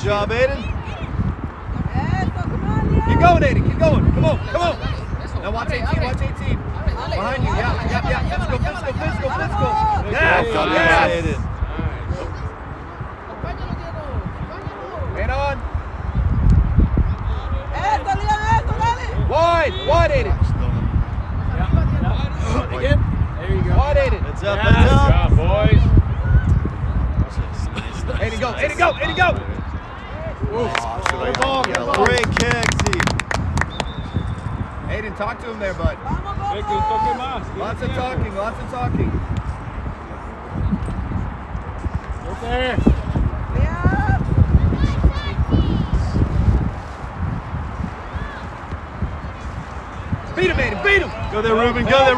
job, Aiden. Keep going, Aiden. Keep going. Come on. Come on. Now watch 18. Watch 18. Behind you. Yeah. Physical. Yes. Aiden. Man on. Wide, Aiden. Again. There you go. Wide, Aiden. Heads up, Yes. heads Good up. job, boys. Aiden, go. Great kick, team. Aiden, talk to him there, bud. Lots of talking. Right there. Beat him, Aiden. Beat him. Go there, Ruben. Tang.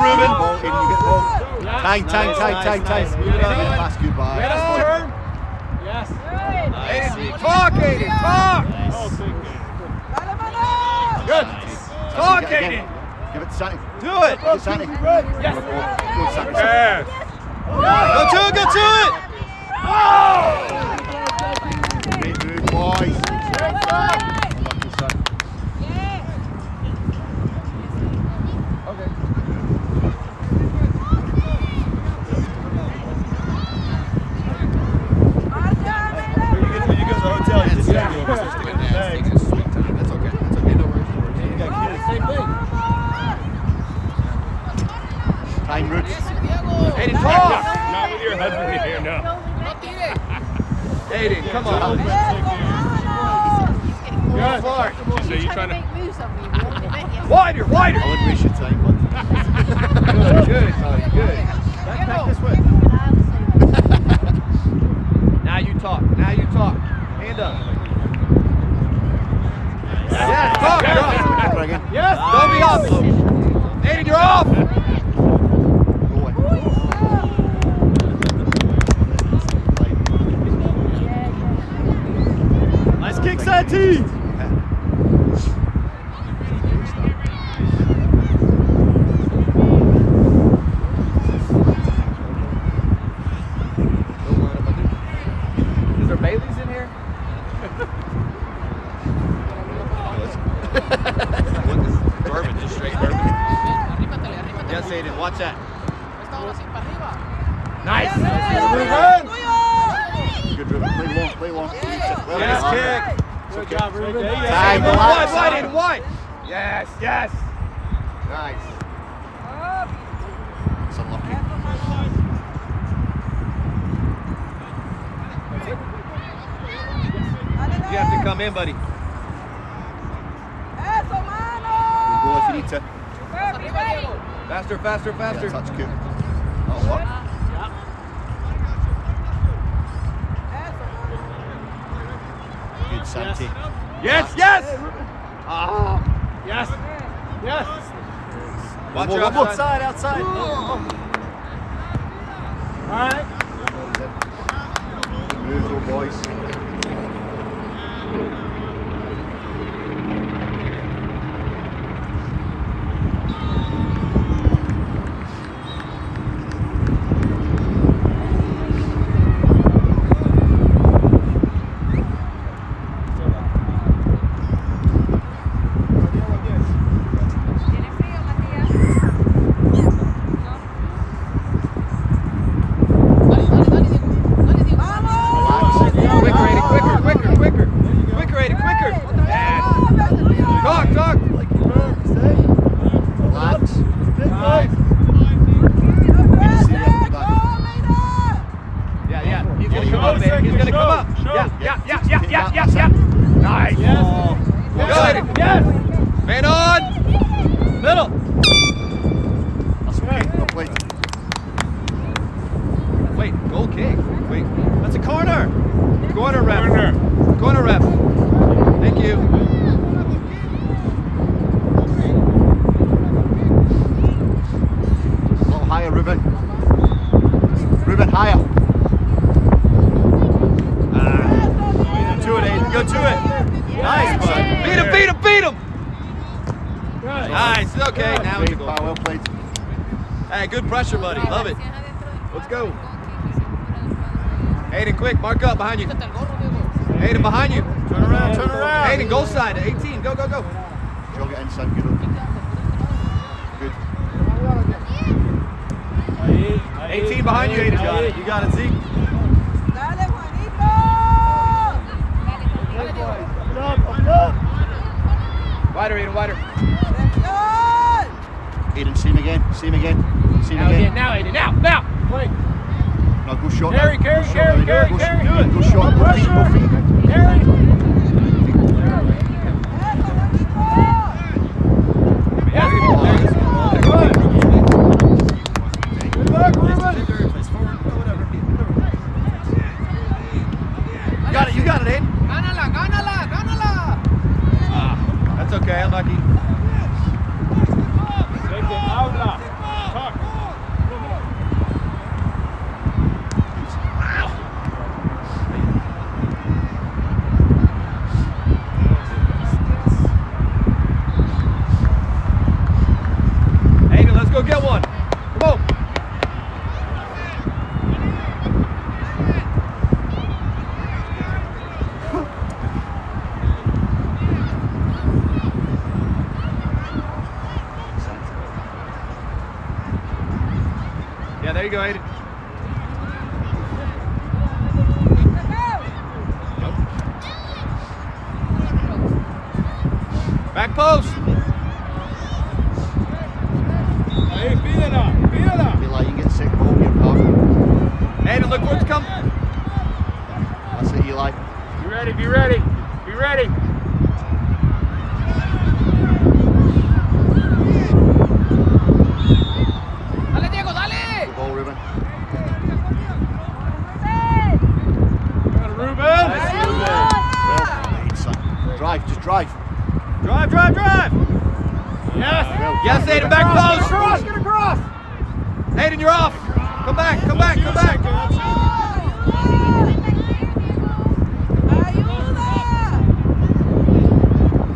Pass goodbye. Man on. Turn. Yes. Aiden, talk, Aiden. Talk. Good. Talk, Aiden. Give it to Santi. Do it. Give it to Santi. Yes. Go, Santi. Yes. Go to it. Great move, boys. Unlucky, son. Okay. When you go to the hotel, you just That's okay. No worries. Same thing. time roots. Aiden, talk. Not with your husband here, no. Aiden, come on. Good. Smart. So you're trying to... Wider. I wouldn't waste your time, bud. Good. Back this way. Now you talk. Hand up. Yes, talk. Yes. Don't be off. Aiden, you're off. Nice kick, Santi. Is there Bailey's in here? Bourbon, just straight bourbon. Yes, Aiden. Watch that. Nice. Good Ruben. Play long. Yes, kick. Good job, Ruben. Time, Wide, Aiden, wide. Yes. Nice. It's unlucky. You have to come in, buddy. Go if you need to. Faster. Yeah, touch good. Oh, what? Good, Santi. Yes. Ah. Yes. Watch One your more outside. outside. All right. Good move, little boys. Quicker, Aiden, quicker. Yes. Talk. Like you were, stay. Relax. Nice. Yeah. He's gonna come up, man. He's gonna come up. Yeah. Nice. Yes. Go, Aiden. Yes. Man on. Middle. That's okay. No plate. Wait, goal kick. Wait, That's a corner. corner ref. Thank you. A little higher, Ruben. Ruben, higher. Go to it, Aiden. Go to it. Nice, bud. Beat him. Nice. Okay, now it's a goal. Well played. Hey, good pressure, buddy. Love it. Let's go. Aiden, quick. Mark up behind you. Aiden, behind you. Turn around, turn around. Aiden, goal side. 18. Go, go, go. Jog it inside. Good. Good. 18 behind you, Aiden. Got it. You got it, Zeke. Dale, Juanito. Wider, Aiden, wider. Aiden, see him again. See him again. See him Now, again. now, Aiden, now. Wait. No, go short. Carry, now. carry, Go short carry, now. carry, Go carry. short. Go short. Go feet. Go feet. Carry. Yes. Good luck, Ruben. Place forward, whatever. You got it, Aiden. Gánala, gánala, gánala. That's okay, unlucky. Take it, habla. Talk. Aiden, let's go get one. Come on. Yeah, there you go, Aiden. Back post. Ahí, pídela, pídela. Feel like you get sick ball here, pal. Aiden, look where it's coming. That's it, Eli. Be ready, be ready, be ready. Dale, Diego, dale. Good ball, Ruben. Ruben. Well played, son. Drive, just drive. Drive, drive, drive. Yes. Well Yes, done, Aiden, Ruben. back post. Get across. Aiden, you're off. Come back, come back, come back.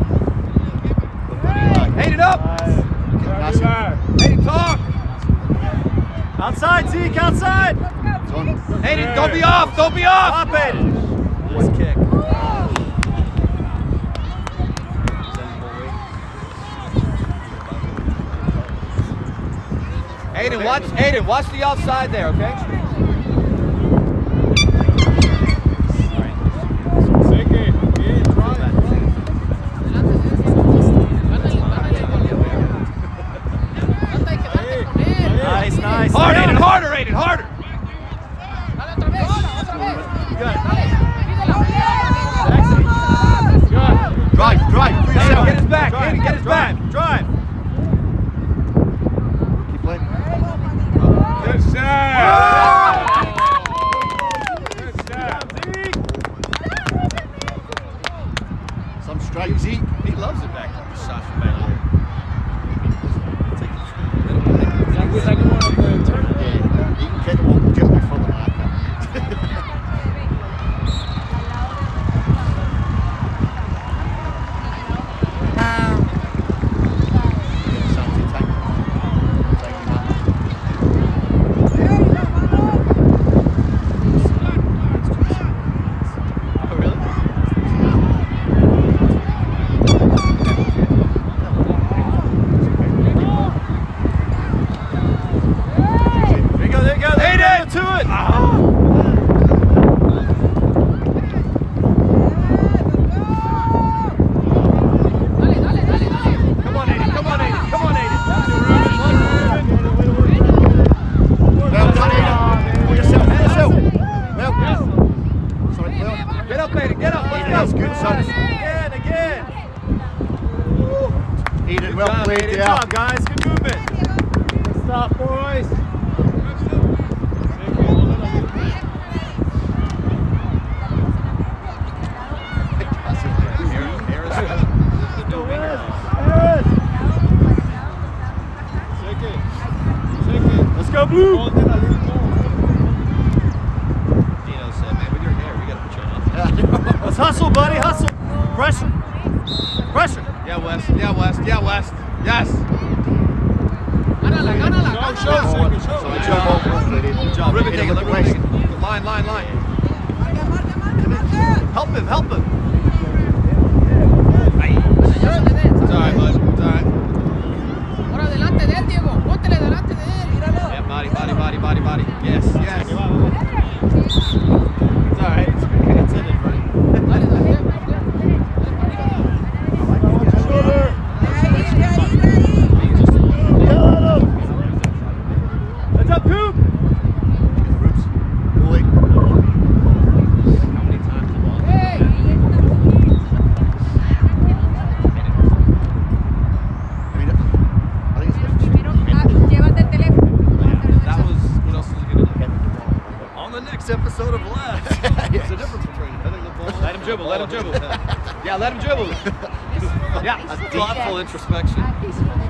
Well done, Eli. Aiden up. That's it. Aiden, talk. Outside, Zeke, outside. It's on. Aiden, don't be off. Don't be off. Stop Aiden. Nice kick. Aiden, watch the outside there, okay? Take it. Bien, drive. Nice, nice. Hard, Aiden, harder, Aiden, harder. Drive, drive. Put Aiden, yourself. get his back. Aiden, get his back. Drive. Keep playing. Good shot. Good shot. Some strike, Zeke. He loves it back there. Shots from back there. It's like one of the tournament. Yeah, you can kick the ball gently from the marker. Santi, thank you. Thank you, man. Oh, really? There you go, there you go. There you go. To it. Come on, Aiden. Come on, Aiden. Come on, Aiden. Well done, Aiden. Put yourself, put yourself. Well. Sorry, well. Get up, Aiden. Get up. Aiden, that's good, son. Again, again. Aiden, well job, played Aiden. Good there. job, guys. Good movement. Stop, boys. That's it. Take it. Take it. Let's go, Blue. Ponte la línea. Dino said, man, with your hair, we got to put you on. Let's hustle, buddy. Hustle. Pressure. Pressure. Yeah, West. Yeah, West. Yeah, West. Yes. Gánala, gánala, Show, gánala. show, So show. it's your ball, well played, Aiden. Good job. Ribbon Aiden, take it. look Ribbon west. take it. Line, line, line. Marca, marca, marca, marca. Help him. Help him. ya se le den. It's all right, bud. It's all right. Ahora delante de él, Diego. Póntele delante de él. Míralo. Yeah, body. Yes. It's all right. It's okay. It's in it, buddy. Dale, dale. Heads up, Coop! Roops. Goalie. I mean, I think it's Llévate el teléfono. That was what else was he gonna do? On the next episode of Last, there's a difference between hitting the ball. Let him dribble. Yeah, let him dribble. Yeah, that's thoughtful introspection.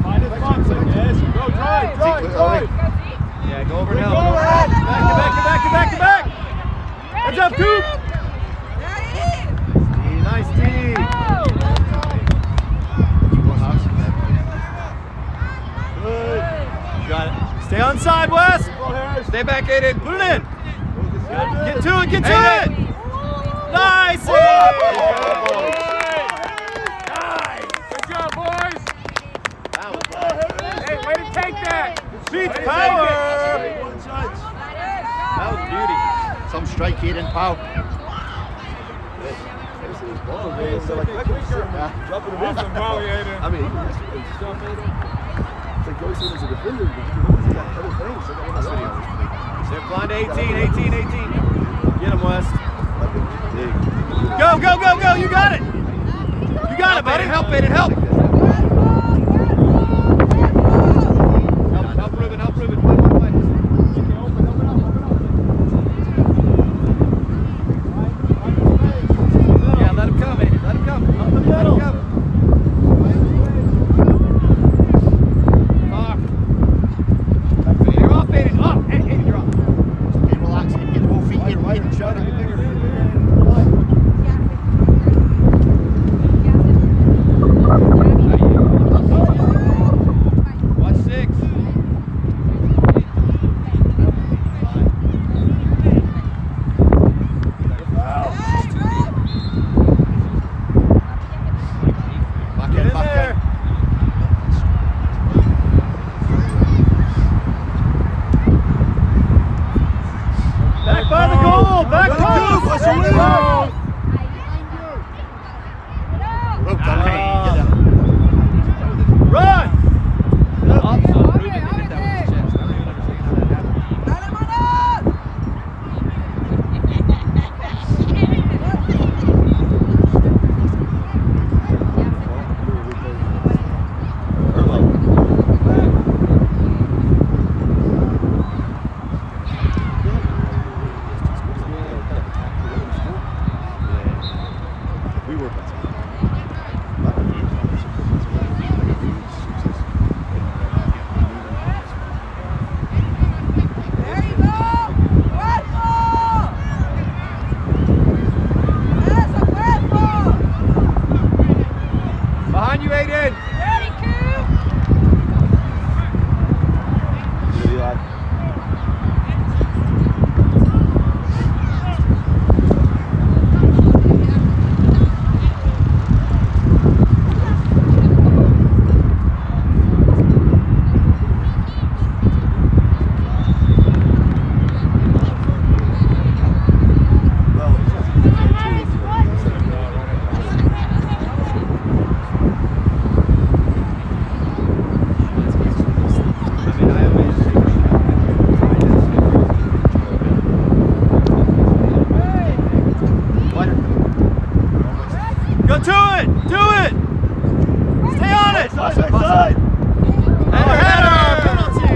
Find his box, yes. Go, drive. Yeah, go over and help. Back! Heads up, Coop! Nice D! Good. You got it. Stay on side, Wes! Stay back, Aiden. Put it in! Get to it! Aiden. Nice! Nice. Good job, boys. Hey, way to take that. Beats power! That was beauty. Some strike here in power. Awesome volley, Aiden. I mean, it's like Joey said as a defender, but he's got other things. They're flying to 18. Get him, West. Go! You got it! You got it, buddy! Help. Help Ruben. Play. Yeah, let him come, Aiden. Let him come. Up the middle. You're off, Aiden. Hey, Aiden, you're off. Okay, relax. Get both feet in. Shut up. Watch 6. Back Get in, in back there! in. Back by the goal! Back post! What's your win? Rope down, hey, get down. Run! Ruben hit that with his chest. I don't even understand how that happened. Dale, manos. We were better. There you go. Cuerpo. Eso, cuerpo. Behind you, Aiden. Ready, Coop. Go to it! Do it! Stay on it! Side. Header! Penalty!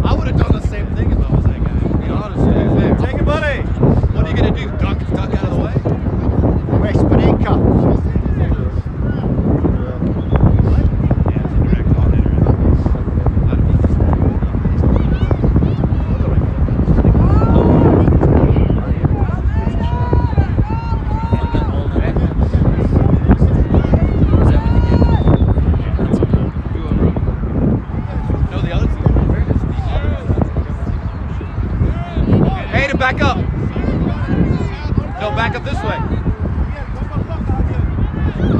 I would have done the same thing if I was that guy. To be honest, to be fair. Take it, buddy! What are you gonna do? Duck out of the way? West Benenka. No, the other team. Aiden, back up. No, back up this way.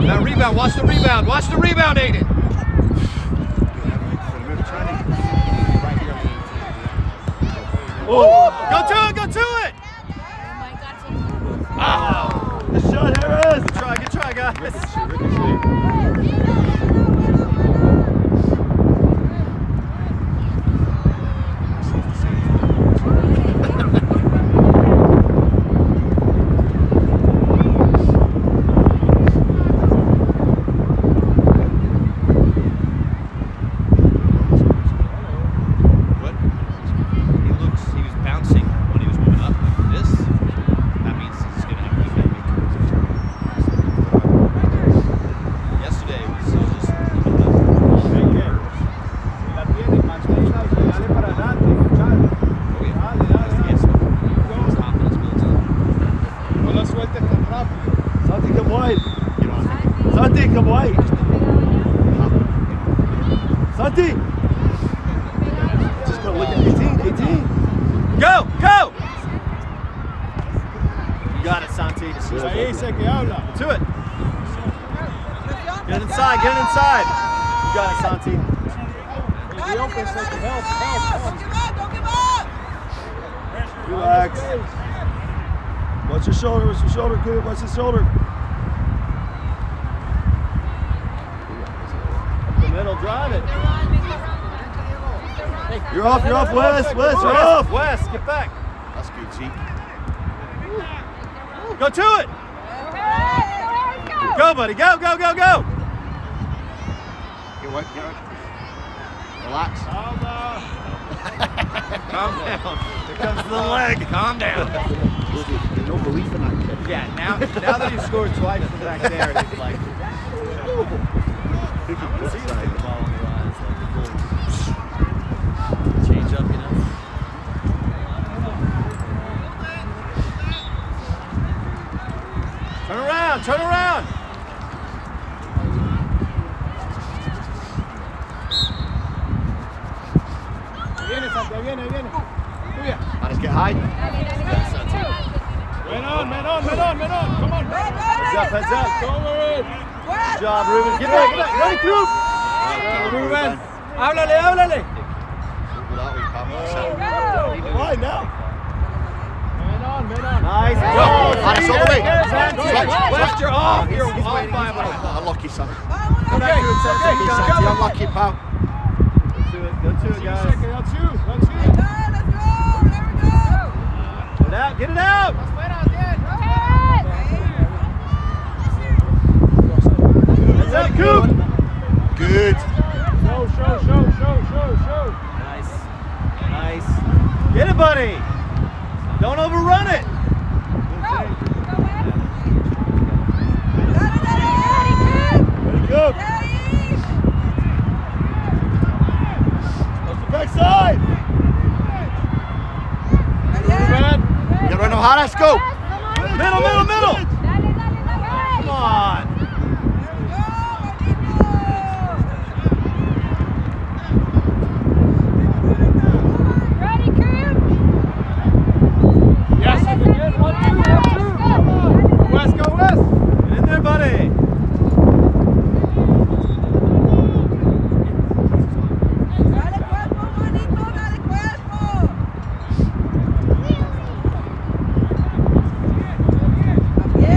That rebound, watch the rebound, Aiden. Oh, go to it. Ah! Good shot, Harris! Good try, guys. He was bouncing when he was moving up like this. That means he's gonna have to be yesterday was just La tiene, manténla y dale para adelante, muchachos. Dale, dale, dale. No la sueltes tan rápido. Santi, come wide. Santi, come wide. Santi! Just gotta look at 18. Go. You got it, Santi. Ahí dice que habla. To it. Get it inside. You got it, Santi. The open second. Help. Don't give up. Relax. Watch your shoulder, good. Watch your shoulder. Up the middle, drive it. You're off, Wes, you're off. Wes, get back. That's good, Zeke. Go to it. Go, buddy. Go. Get right. Relax. calm down. Here comes the leg. Calm down. There's no belief in that kid. Yeah, now that you've scored twice from back there, it's like, see the ball on the line. It's like a full change up, you know? Turn around. Viene, Santi, viene. Tuya. Let's get high. Men on. Come on. Heads up. Over it. Good job, Ruben. Get back. Ready, Coop. Ruben. Háblale. Wide now. Men on. Nice. Go. Hannes all the way. West, you're off. You're off by a minute. Unlucky, son. Come back to it, Santi. Santi, unlucky, pal. Go to it, guys. That's you. Let's go. There we go. Get it out. Heads up, Coop. Good. Show. Nice. Get it, buddy. Don't overrun it. Ready, go. Backside. Get right now, Hannes, go. Middle. Come on. Yes, again. 1, 2. West, go West. Get in there, buddy. Bien.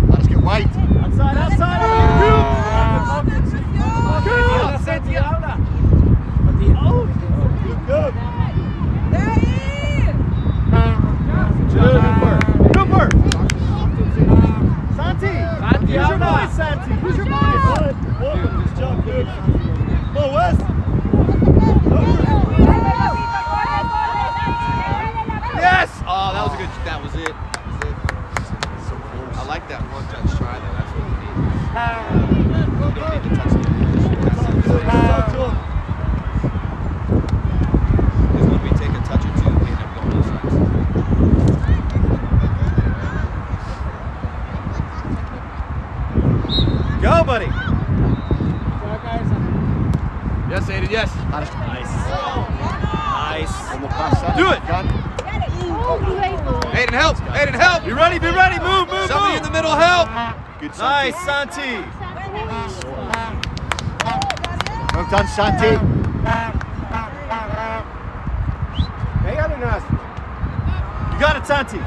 Let's get wide. Outside, outside. Santi, habla. Good. Good work. Santi. Use your voice, Santi. Use your voice. Good job, good. Come on, West. Yes! Oh, that was a good. That was it. I like that one touch try though. That's what we need. You don't need to touch the position. Because when we take a touch or two, we end up going both sides. Go, buddy. Yes, Aiden. Yes. Nice. Nice. And we'll pass that. Do it. Aiden, help! Aiden, help! Be ready, be ready. Move, move, Somebody move. in the middle, help! Good, Santi. Nice, Santi. Well done, Santi. Pégale, Ignacio. You got it, Santi.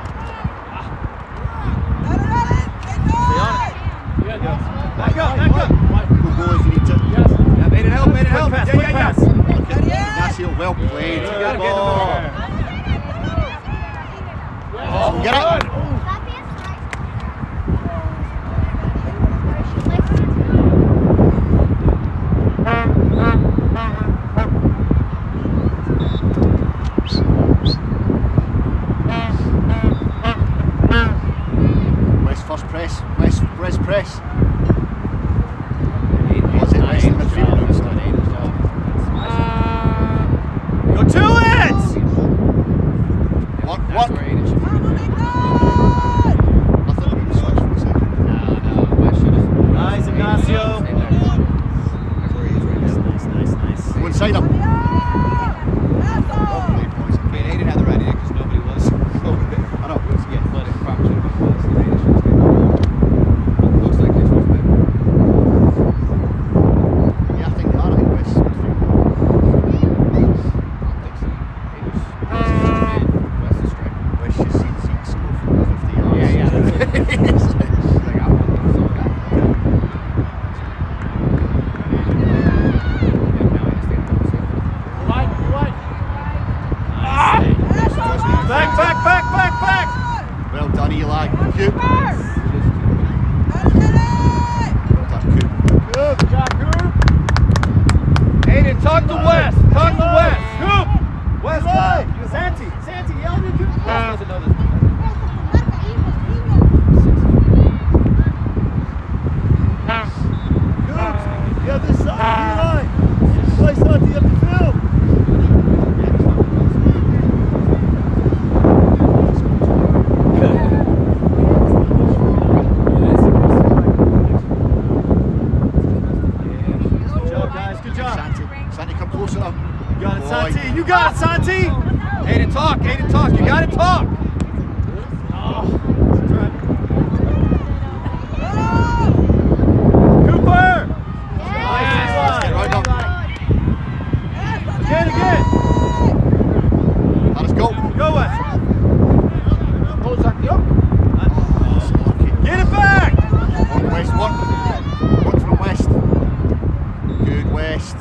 Back up, back up. Good goal if you need to. Yeah, Aiden, help! Aiden, help! Pass, Yeah, quick yeah, pass. Ignacio, well played. Good gotta get in the ball. Get it. West first press. West press. Was it West in midfield? Go to it. What? That's What? where Aiden should be. I thought we were switched for a second. No, West should have. Nice, Ignacio. Stay there. That's where he is right now. Nice. Go inside him. Well played, boys. Okay, and Aiden had the right idea because nobody was over there. I know. Yeah, but it probably should have been West. Aiden should have stayed there. Looks like this was better. Yeah, I think they are. I think West midfield. I don't think so. West is striker. West just seen Zeke score from 50 yards. Yeah. It's like, Like, I want them so bad. Back. well done, Eli. Coop. Well done, Coop. Good job, Coop. Aiden, talk to West. Talk to West. Coop. West, Santi, yell at me, Coop. West doesn't know this. Yeah, this side, Eli. Play Santi up the field. Good job, guys. Good job. Santi, come closer up. You got it, Boy. Santi. You got it, Santi. Aiden, talk. Aiden, talk. You got to talk. Cooper. Let's get right up. Again. Let us go. Go, West. Go, Santiago. Oh, so lucky. Get it back. One West, one from West. Good West.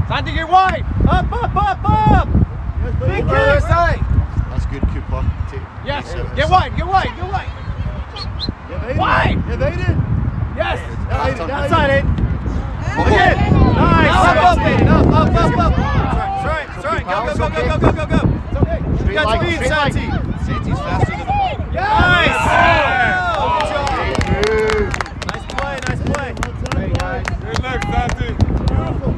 Santi, get wide. Up. Big Other kick. side. That's good, Cooper. Yes. Yes. Get wide. Wide. Yeah, they did. Yes. Outside, Aiden. One Again. more. Nice. Up, Aiden. Up. That's right. Go. You got line, speed, straight line. Santi. Santi's faster than the ball. Nice. Good job. Good. Nice play. Hey, guys. Good luck, Santi. Beautiful.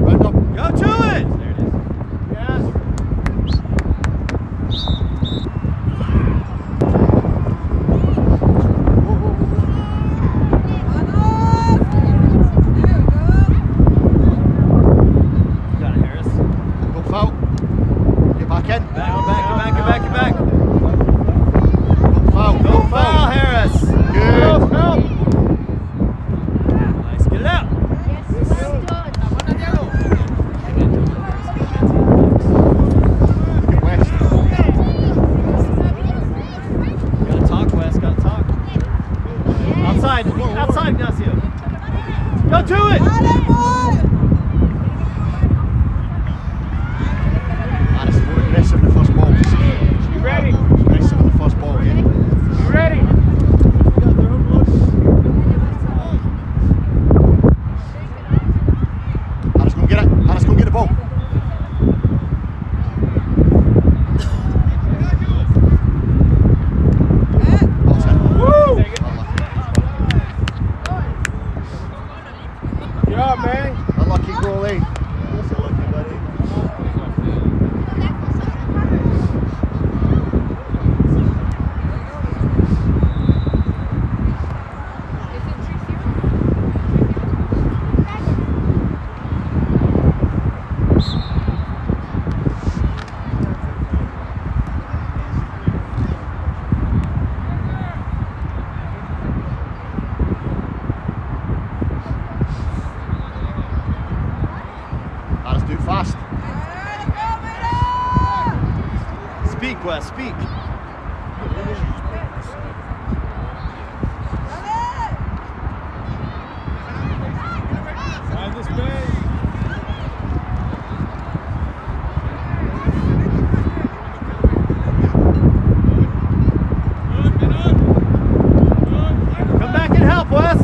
Round up. Go to it. outside, Ignacio. Go to it. Addis, more aggressive in the first ball. You ready? Aggressive in the first ball, yeah. You ready? Addis, go and get it. Addis, go and get the ball. Good job, man. Unlucky goalie. That's unlucky, buddy. Addis, do it fast. Speak, Wes, speak. Find the space. Come back and help, Wes.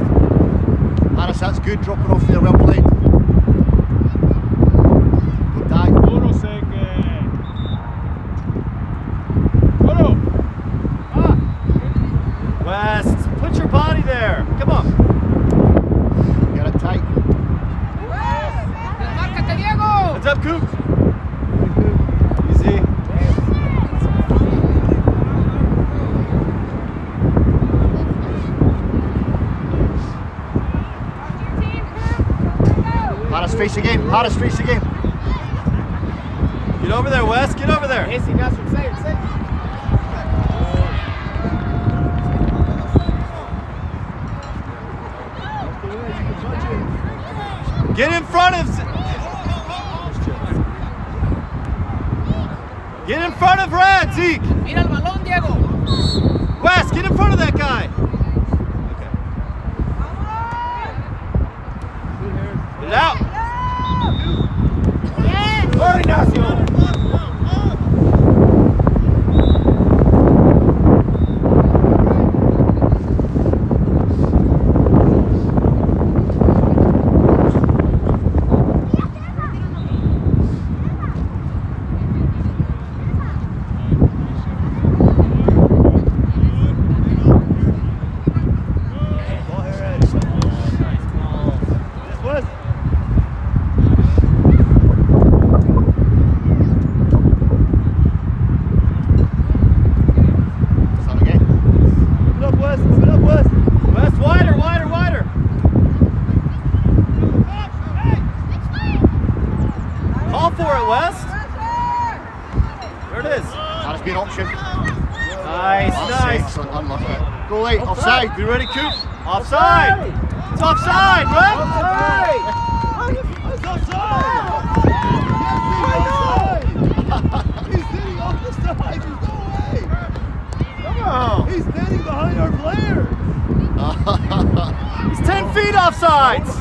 Addis, that's good. Dropping off there. Well played. Good dive. Puro seque. Puro. Wes, put your body there. Come on. Get it tight. Márcate, Diego. Heads up, Coop. Easy. Addis, face again. Addis, face again. Get over there, Wes. Get over there. Esse Ignacio, say it. Get in front of. Get in front of Red, Zeke. Mira el balón, Diego. Wes, get in front of that guy. Get it out. Go, Ignacio. Start again. Move it up, Wes. Move it up, Wes. Wes, wider, wider, wider. Call for it, Wes. There it is. Addis, be an option. Nice, That's nice. excellent. Unlucky. Goalie, offside. Be ready, Coop. Offside. It's offside, right? It's offside. He's sitting off the side. There's no way. Come on. He's standing behind our player. He's 10 feet offsides.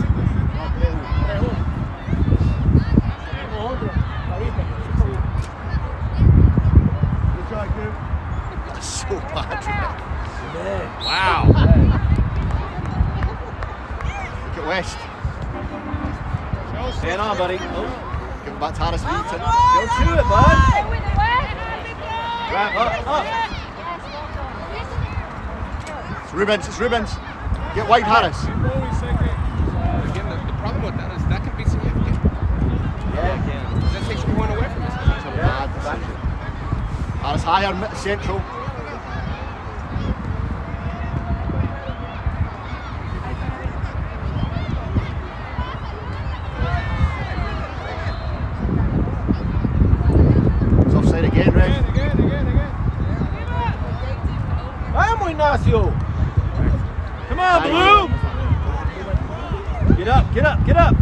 Good try, kid. That's so bad. Wow. Look at West. Stand on, buddy. Give it back to Addis. Go to it, bud. Right, up. It's Rubens. It's Rubens. Get wide, Harris. Again, the problem with that is that can be significant. Yeah, it can. That takes a point away from this. Bad decision. Harris higher, central. It's offside again, Red. Vamos, Ignacio. Come on, Blue. Get up, get up, get up.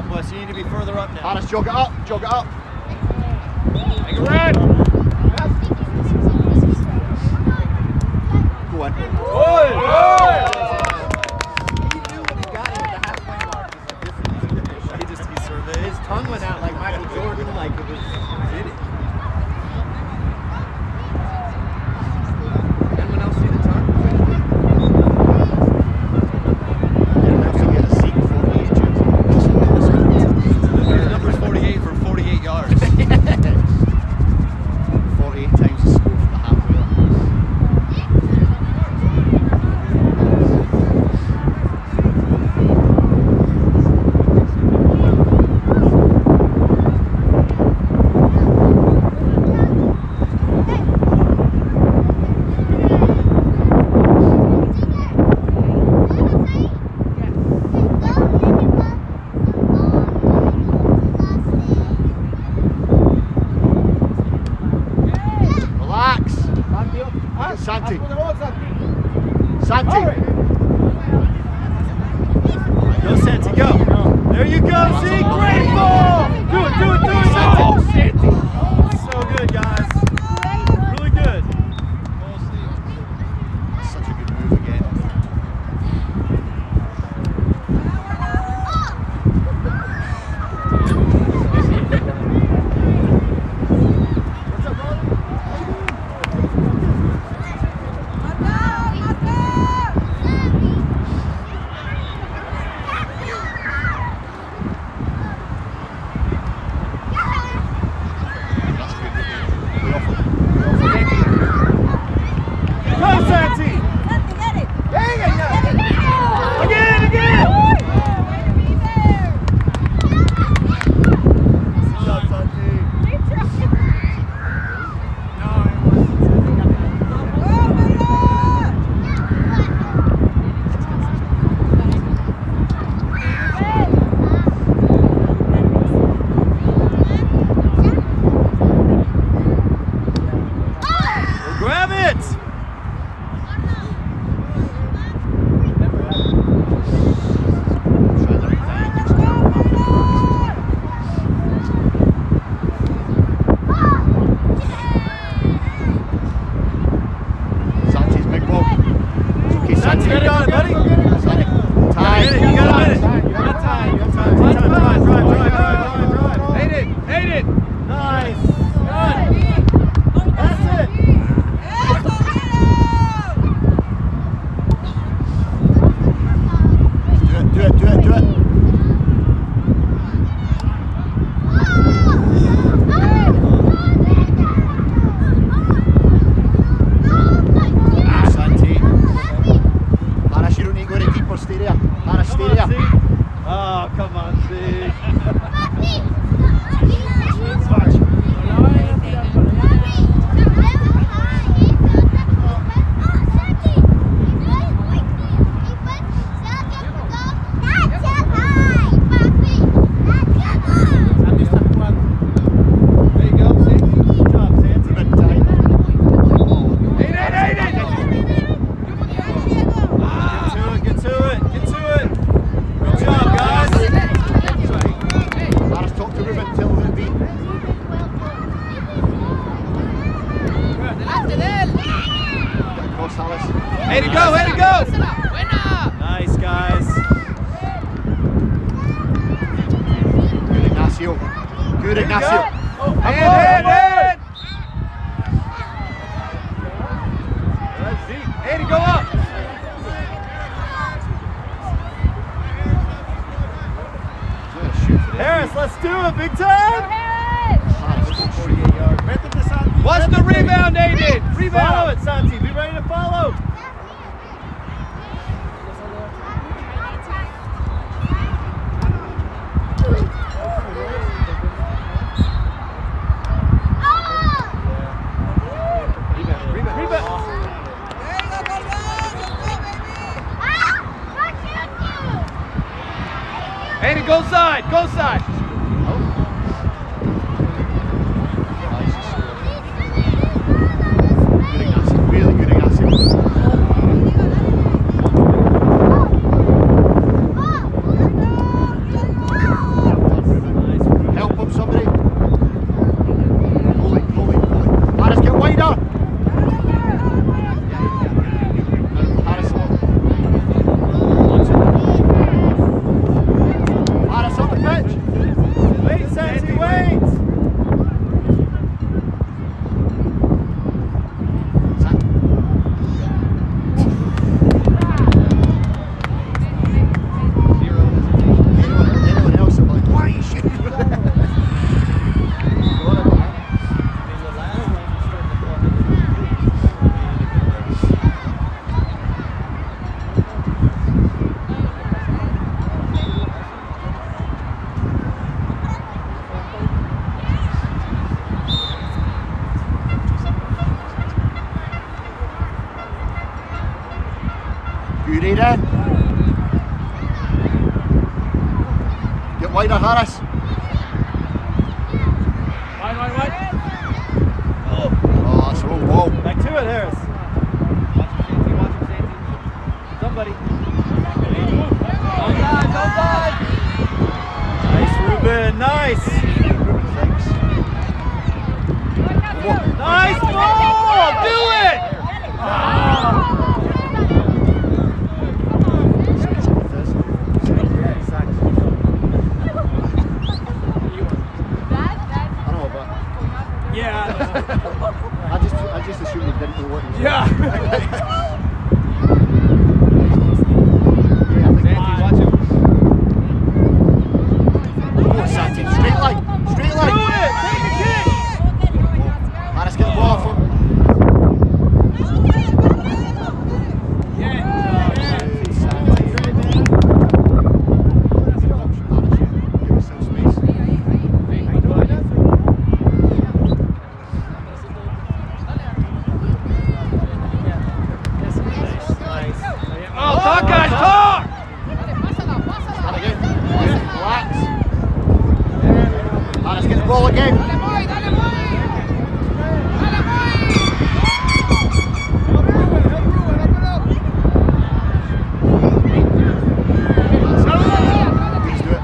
Come, Wes, you need to be further up now. Harris, jog it up, jog it up. Make a run. Go on. Good. He surveyed. His tongue went out like Michael Jordan, like it was. Did it? Anyone else see the tongue? Number's 48 for 48 yards. 48 times the score for the halfway. Santi. Santi. Go, Santi, go. There you go, see? Great ball. Do it, Santi. Oh, Santi. So good, guys. Really good. Such a good move again. Way to go, way to go! Nice, guys. Good, Ignacio. Good, Ignacio. Hand. Hey, to go up. Harris, let's do it, big time. What's the rebound, Aiden? Rebound. Follow it, Santi. Be ready to follow. Aiden, go side, go side. Good, Ignacio. Really good, Ignacio. in. Get wider, Harris. Wide. Oh, that's a wrong ball. Back to it, Harris. Watch him, Santy. Somebody. Outside. Nice, Ruben. Nice. Nice ball. Do it. Yeah. I just assumed he didn't know what he was Yeah. Santy, watch him. Oh, Santi, straight line. Do it. Take a kick. Harris, get the ball off him. Give yourself space. Oh, talk, guys, talk. Stand again. Relax. Harris, get the ball again. Please do it.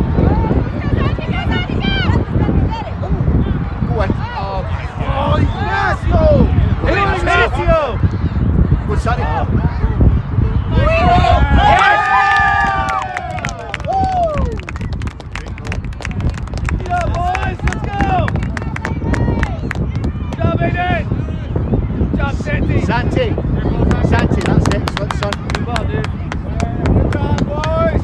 Go in. Oh, Ignacio. Hit him, Ignacio. Good, Santi. Yeah, boys, let's go. Good job, Aiden. Good job, Santi. Santi, that's excellent, son. Good ball, dude. Good job, boys.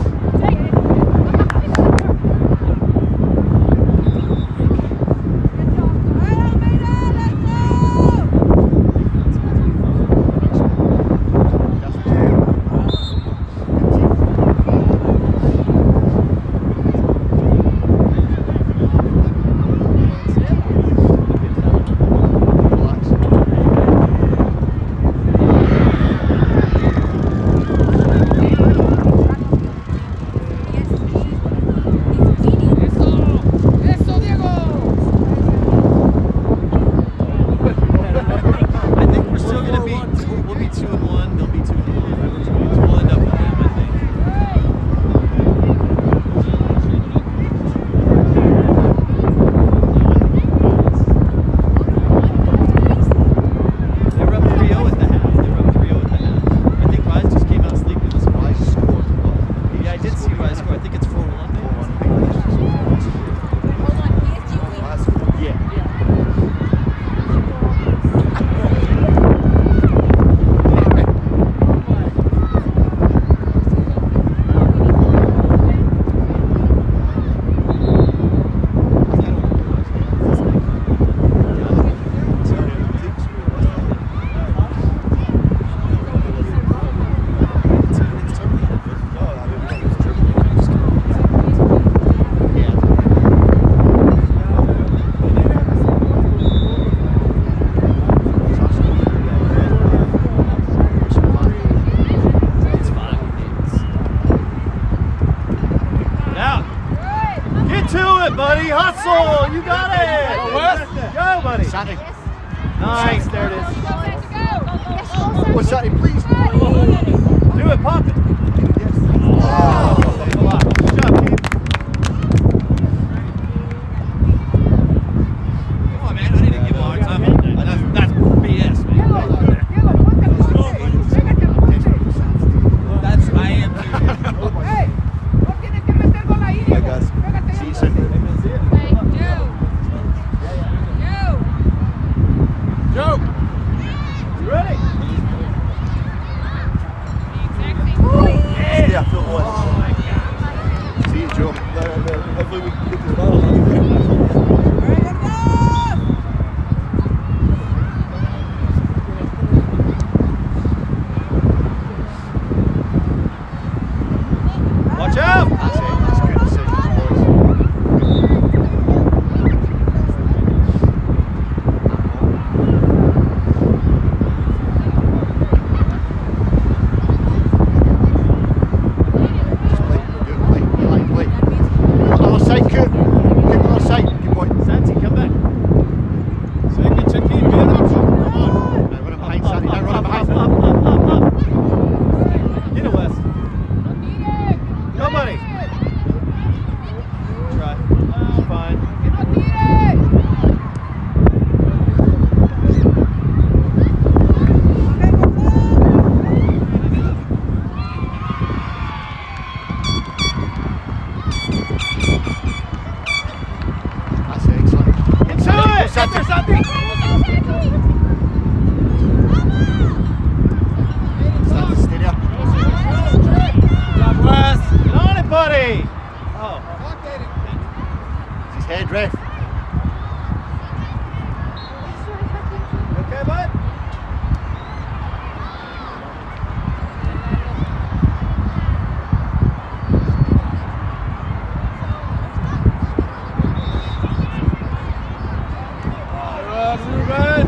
I think we're still going to be, we'll be 2-1, they'll be 2-1. We'll end up with them, I think. They were up 3-0 at the half. I think Rise just came out sleeping. Rise scored. Yeah, I did see Rise score. I think it's 4-1. Yeah. Now, get to it, buddy. Hustle. You got it. Go, buddy. Santi. Nice. There it is. Oh, Santi, please. Do it. Pop it. Oh, thanks a lot. Good job, team. Come on, man. I need to give a hard time on that. That's BS, man. That's I am too. Bye, guys. See you soon. Joe. You ready? Woo! Stay there. Good job, Wes. Get on it, buddy. Oh. It's his head, ref. You okay, bud? Ruben.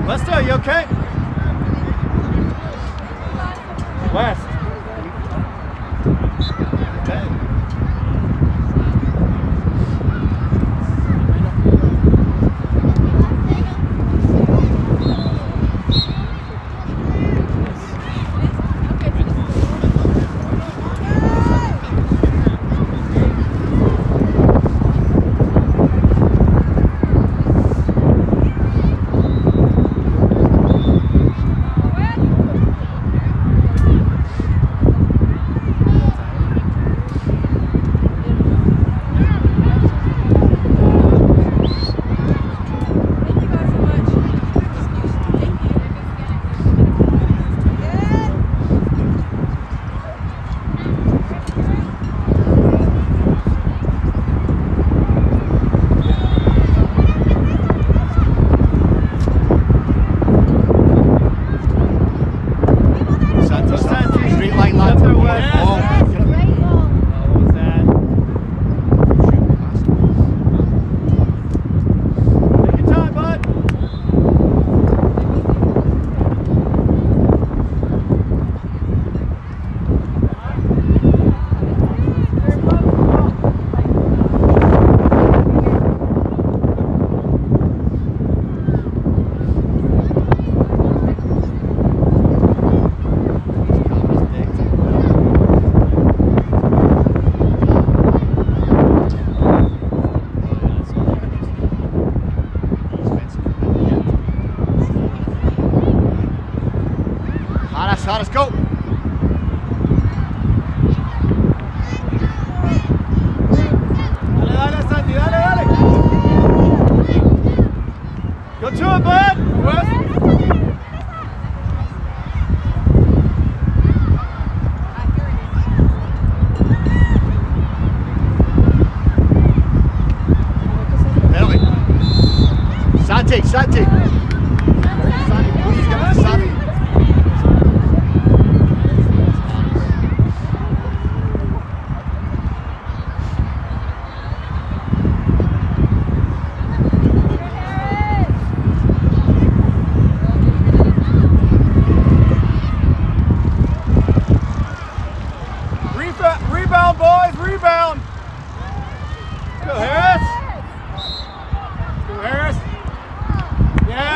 Lester, you okay? West. Okay. Straight line, lad. Up there, Wes. Oh, What was that? Take your time, bud. Let's go. Dale, dale, Santi, dale, dale. Go to it, bud. West. Penalty. Santi, Santi. Santi, please get to Santi. Rebound, boys, rebound. Let's go, Harris. Let's go, Harris. Yeah.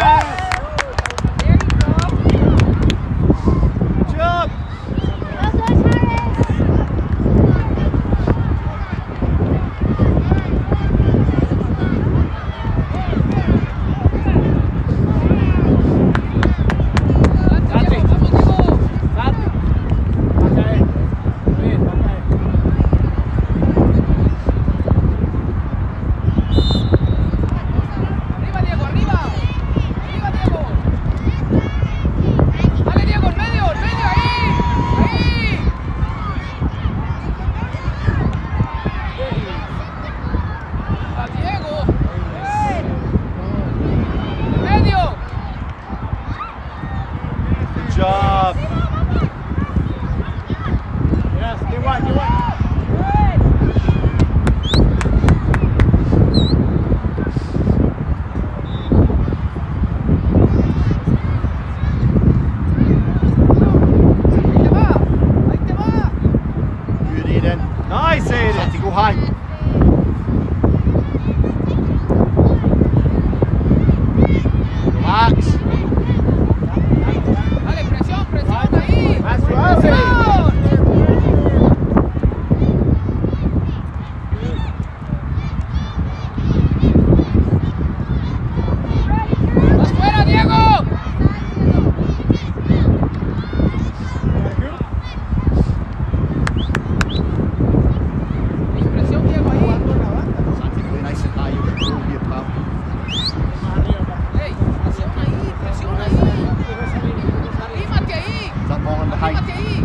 height.